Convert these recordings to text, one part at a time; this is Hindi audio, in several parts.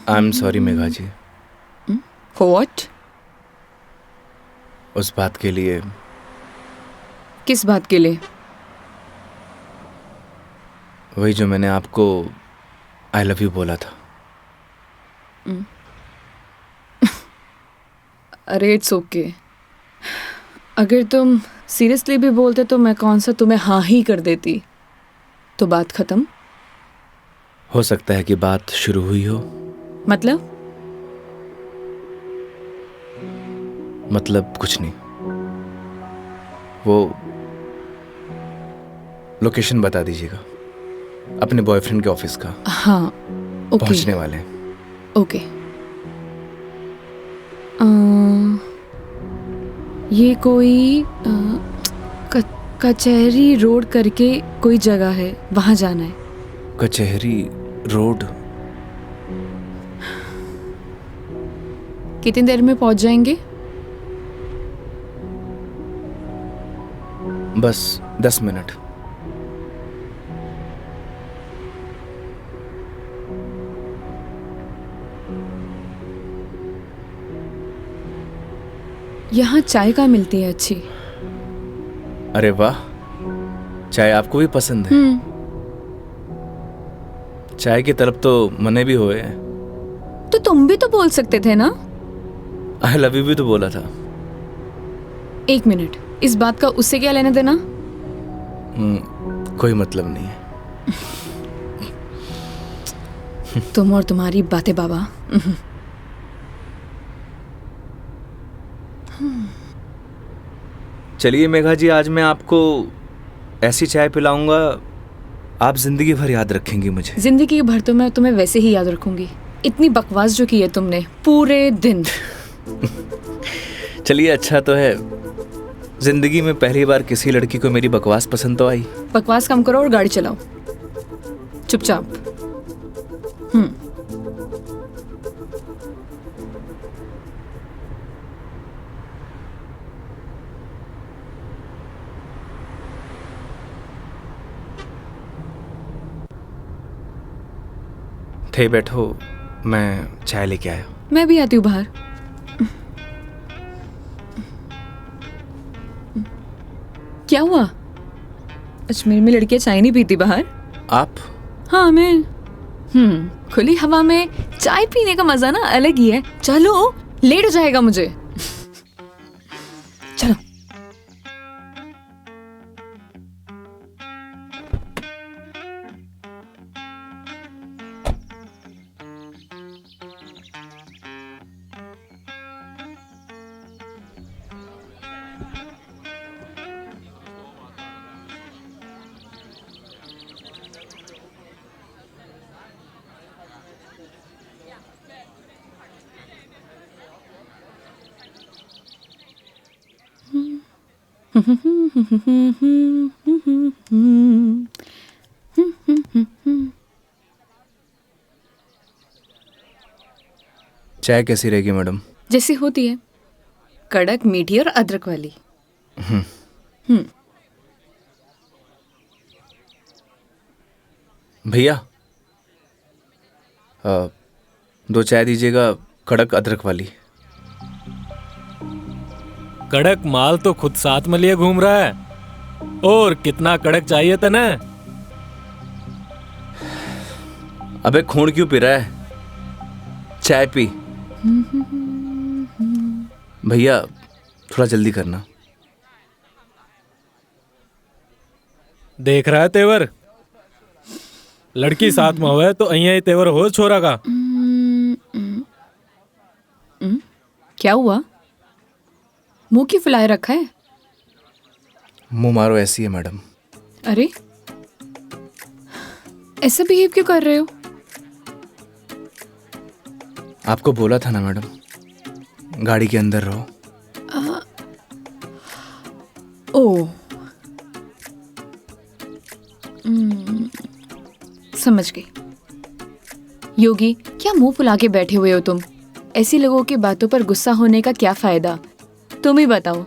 I am sorry Megha ji. For what? उस बात के लिए। किस बात के लिए? वही जो मैंने आपको आई लव यू बोला था। अरे इट्स ओके। अगर तुम सीरियसली भी बोलते तो मैं कौन सा तुम्हें हाँ ही कर देती। तो बात खत्म। हो सकता है कि बात शुरू हुई हो। मतलब कुछ नहीं। वो लोकेशन बता दीजिएगा अपने बॉयफ्रेंड के ऑफिस का। हाँ ओके पहुंचने वाले हैं। ओके। ये कोई कचहरी रोड करके कोई जगह है, वहां जाना है। कचहरी रोड। कितनी देर में पहुंच जाएंगे? बस 10 मिनट। यहाँ चाय का मिलती है अच्छी। अरे वाह, चाय आपको भी पसंद है। चाय की तरफ तो मने भी हुए हैं। तो तुम भी तो बोल सकते थे ना। आई लव यू भी तो बोला था। 1 मिनट, इस बात का उससे क्या लेना देना? कोई मतलब नहीं है। तुम और तुम्हारी बातें बाबा। चलिए मेघा जी, आज मैं आपको ऐसी चाय पिलाऊंगा आप जिंदगी भर याद रखेंगी मुझे। जिंदगी भर तो मैं तुम्हें वैसे ही याद रखूंगी। इतनी बकवास जो की है तुमने पूरे दिन। चलिए अच्छा तो है, जिंदगी में पहली बार किसी लड़की को मेरी बकवास पसंद तो आई। बकवास कम करो और गाड़ी चलाओ चुपचाप। थे बैठो, मैं चाय लेके आया। मैं भी आती हूँ बाहर। क्या हुआ? अजमेर में लड़कियां चाय नहीं पीती बाहर? आप? हाँ मैं। खुली हवा में चाय पीने का मजा ना अलग ही है। चलो, लेट हो जाएगा मुझे। चलो। चाय कैसी रहेगी मैडम? जैसी होती है, कड़क, मीठी और अदरक वाली। भैया 2 चाय दीजिएगा, कड़क अदरक वाली। कड़क माल तो खुद साथ में लिए घूम रहा है। और कितना कड़क चाहिए था ना? अबे खून क्यों पी रहा है? चाय पी। भैया थोड़ा जल्दी करना। देख रहा है तेवर? लड़की साथ में हुआ है तो अहिया ही तेवर हो छोरा का। क्या हुआ? मुंह क्यों फुलाए रखा है? मुंह मारो ऐसी है मैडम। अरे ऐसा बिहेव क्यों कर रहे हो? आपको बोला था ना मैडम, गाड़ी के अंदर रहो। ओ समझ गई। योगी, क्या मुंह फुला के बैठे हुए हो तुम? ऐसी लोगों की बातों पर गुस्सा होने का क्या फायदा? तुम ही बताओ।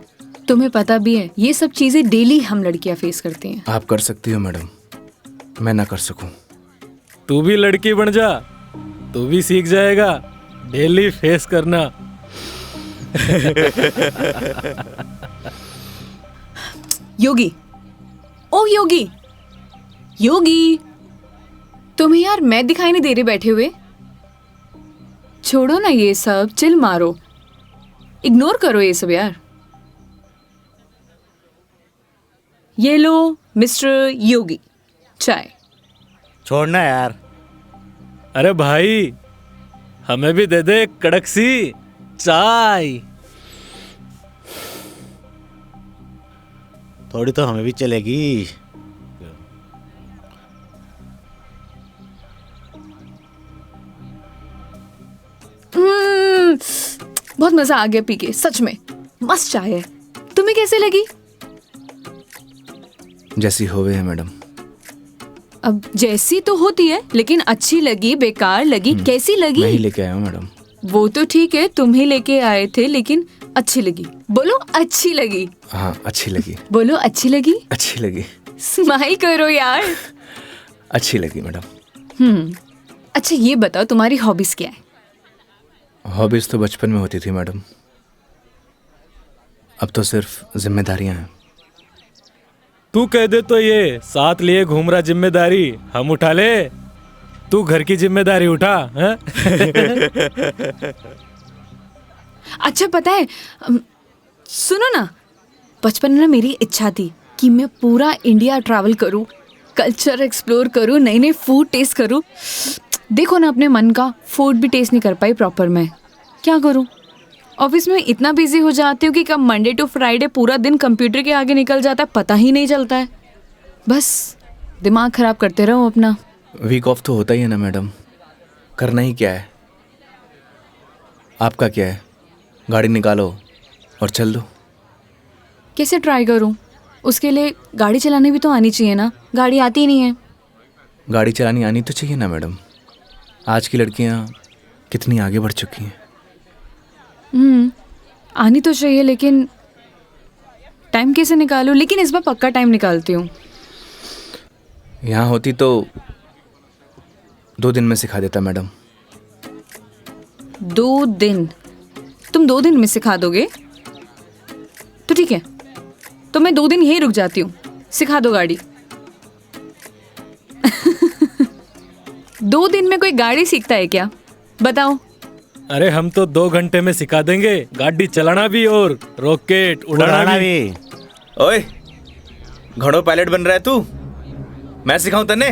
तुम्हें पता भी है ये सब चीजें डेली हम लड़कियां फेस करती हैं। आप कर सकती हो मैडम, मैं ना कर सकूं। तू भी लड़की बन जा, तू भी सीख जाएगा डेली फेस करना। योगी, ओ योगी, योगी, तुम्हें यार मैं दिखाई नहीं दे रही बैठे हुए? छोड़ो ना ये सब, चिल मारो, इग्नोर करो ये सब यार। ये लो मिस्टर योगी, चाय। छोड़ना यार। अरे भाई हमें भी दे दे एक कड़क सी चाय। थोड़ी तो हमें भी चलेगी। बहुत मजा आ गया पी के, सच में मस्त चाय है। तुम्हें कैसे लगी? जैसी होवे है मैडम। अब जैसी तो होती है, लेकिन अच्छी लगी, बेकार लगी, कैसी लगी? मैं ही लेके आया हूँ मैडम। वो तो ठीक है, तुम ही लेके आए थे, लेकिन अच्छी लगी। बोलो अच्छी लगी। हाँ अच्छी लगी। बोलो अच्छी लगी। अच्छी लगी। स्माइल करो यार। अच्छी लगी मैडम। अच्छा ये बताओ तुम्हारी हॉबीज क्या है? हॉबीज तो बचपन में होती थी मैडम, अब तो सिर्फ जिम्मेदारियां हैं। तू कह दे तो ये साथ लिए घूम रहा जिम्मेदारी हम उठा ले। तू घर की जिम्मेदारी उठा है? अच्छा पता है, सुनो ना, बचपन में ना मेरी इच्छा थी कि मैं पूरा इंडिया ट्रैवल करूं, कल्चर एक्सप्लोर करूं, नई नई फूड टेस्ट करूं। देखो ना अपने मन का फूड भी टेस्ट नहीं कर पाई प्रॉपर। मैं क्या करूं? ऑफिस में इतना बिजी हो जाती हूँ कि कब मंडे टू फ्राइडे पूरा दिन कंप्यूटर के आगे निकल जाता है, पता ही नहीं चलता है। बस दिमाग खराब करते रहो अपना। वीक ऑफ तो होता ही है ना मैडम, करना ही क्या है। आपका क्या है, गाड़ी निकालो और चल दो। कैसे ट्राई करूं? उसके लिए गाड़ी चलानी भी तो आनी चाहिए ना, गाड़ी आती ही नहीं है। गाड़ी चलानी आनी तो चाहिए ना मैडम, आज की लड़कियां कितनी आगे बढ़ चुकी हैं। आनी तो चाहिए, लेकिन टाइम कैसे निकालूं? लेकिन इस बार पक्का टाइम निकालती हूँ। यहाँ होती तो 2 दिन में सिखा देता मैडम। 2 दिन? तुम 2 दिन में सिखा दोगे? तो ठीक है, तो मैं 2 दिन यहीं रुक जाती हूँ, सिखा दो गाड़ी। 2 दिन में कोई गाड़ी सीखता है क्या? बताओ। अरे हम तो 2 घंटे में सिखा देंगे, गाड़ी चलाना भी और रॉकेट उड़ाना भी। ओए घोड़ो पायलट बन रहा है तू? मैं सिखाऊं तन्ने?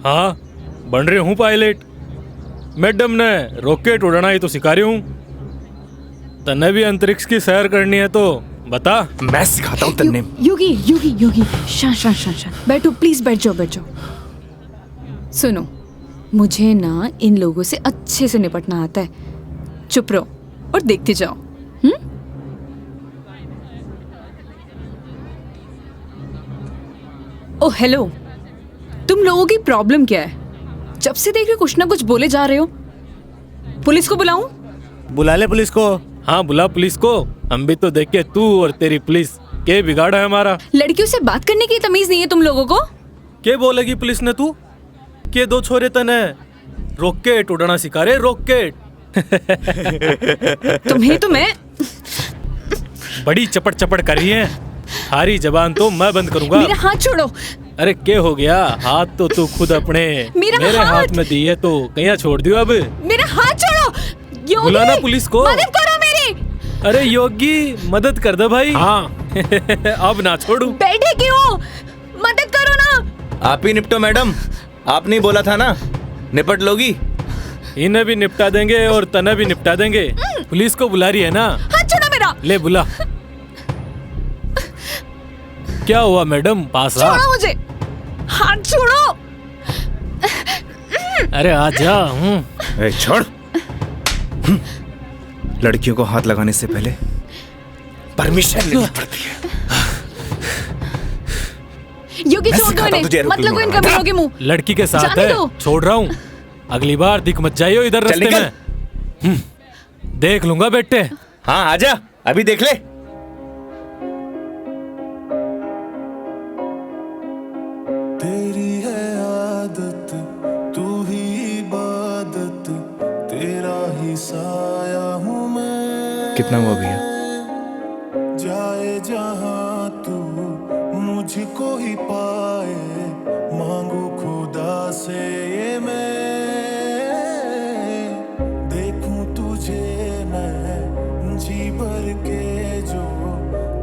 हाँ बन रही हूँ पायलट। मैडम ने रॉकेट उड़ाना ही तो सिखा रही हूँ। तन्ने भी अंतरिक्ष की सैर करनी है तो बता। मैं सिखाता हूँ तन्ने। योगी योगी योगी, शांत शांत शांत शांत बैठो प्लीज, बैठ जाओ बैठ जाओ। सुनो, मुझे ना इन लोगों से अच्छे से निपटना आता है। चुप रहो और देखते जाओ। ओ हेलो, तुम लोगों की प्रॉब्लम क्या है? जब से देख रहे कुछ ना कुछ बोले जा रहे हो। पुलिस को बुलाऊं? बुला ले पुलिस को। हाँ बुला पुलिस को, हम भी तो देखे तू और तेरी पुलिस के बिगाड़ा है हमारा। लड़कियों से बात करने की तमीज नहीं है तुम लोगों को? के बोलेगी पुलिस ने तू के 2 छोरे तने रॉकेट उड़ाना सिखा रहे, रॉकेट। तुम्हें तो मैं बड़ी चपड़ चपड़ कर रही है, हारी जबान तो मैं बंद करूंगा। मेरा हाथ छोड़ो। अरे क्या हो गया? हाथ तो तू खुद अपने मेरे हाथ में दी है तो कहीं छोड़ दियो अब। मेरा हाथ छोड़ो। योगी, बुलाना पुलिस को। मदद करो मेरी। अरे योगी मदद कर दे भाई। हाँ अब ना छोड़ू। बैठे क्यों? मदद करो ना। आप ही निपटो मैडम, आपने बोला था ना निपट लोगी। इन्हें भी निपटा देंगे और तने भी निपटा देंगे। पुलिस को बुला रही है ना? हाथ छोड़ो मेरा। ले बुला। क्या हुआ मैडम? पास आ। छोड़ो मुझे, हाथ छोड़ो। अरे आजा। ए, छोड़। लड़कियों को हाथ लगाने से पहले परमिशन लेनी पड़ती है। योगी छोड़ दो इन्हें, मत लगो इन कमीनों के मुंह। लड़की के साथ जाने है, दो। छोड़ रहा हूँ। अगली बार दिख मत जाइयो इधर चल रास्ते में। देख लूंगा बेटे। हाँ आजा, अभी देख ले। तेरी है आदत, तू ही इबादत, कितना हुआ भैया? जाए जहां तू मुझको ही पाए, मांगू खुदा से ये मैं, देखूं तुझे मैं जी भर के, जो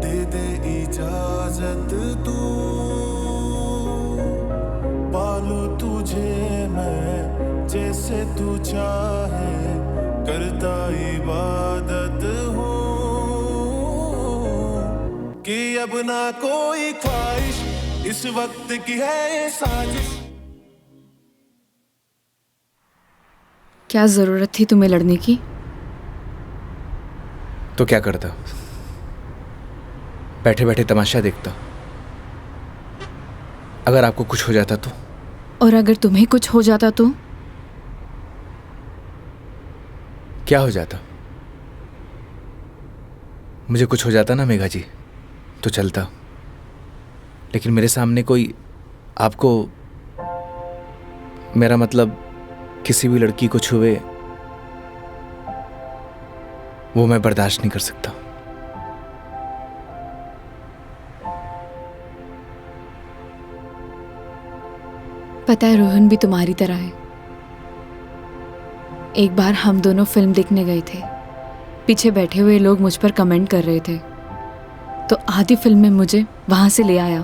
दे दे इजाजत तू, पालू तुझे मैं जैसे तू चाहे, करता इबादत हूँ कि अब ना कोई ख्वाहिश, इस वक्त की है ये साजिश। क्या जरूरत थी तुम्हें लड़ने की? तो क्या करता? बैठे बैठे तमाशा देखता। अगर आपको कुछ हो जाता तो? और अगर तुम्हें कुछ हो जाता तो? क्या हो जाता? मुझे कुछ हो जाता ना मेघा जी, तो चलता। लेकिन मेरे सामने कोई आपको, मेरा मतलब किसी भी लड़की को छुए, वो मैं बर्दाश्त नहीं कर सकता। पता है रोहन भी तुम्हारी तरह है। एक बार हम दोनों फिल्म देखने गए थे। पीछे बैठे हुए लोग मुझ पर कमेंट कर रहे थे, तो आधी फिल्म में मुझे वहां से ले आया।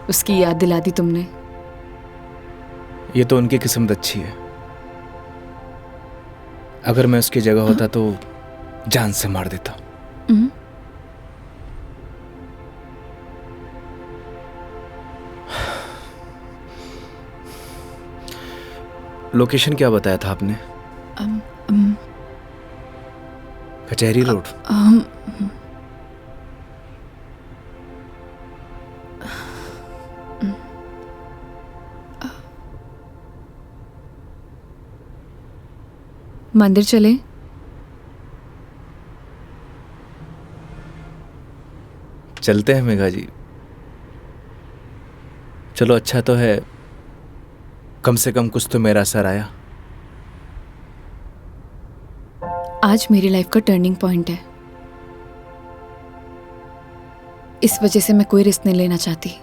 उसकी याद दिला दी तुमने। ये तो उनकी किस्मत अच्छी है। अगर मैं उसकी जगह होता तो जान से मार देता। लोकेशन क्या बताया था आपने? कचहरी रोड। मंदिर चले? चलते हैं मेघा जी। चलो, अच्छा तो है, कम से कम कुछ तो मेरा असर आया। आज मेरी लाइफ का टर्निंग पॉइंट है। इस वजह से मैं कोई रिस्क नहीं लेना चाहती।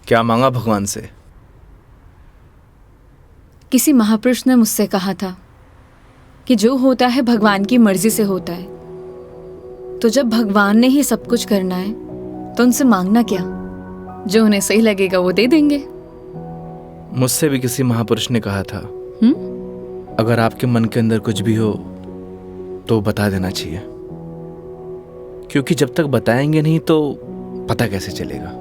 क्या मांगा भगवान से? किसी महापुरुष ने मुझसे कहा था कि जो होता है भगवान की मर्जी से होता है। तो जब भगवान ने ही सब कुछ करना है तो उनसे मांगना क्या, जो उन्हें सही लगेगा वो दे देंगे। मुझसे भी किसी महापुरुष ने कहा था, हम्म? अगर आपके मन के अंदर कुछ भी हो तो बता देना चाहिए, क्योंकि जब तक बताएंगे नहीं तो पता कैसे चलेगा।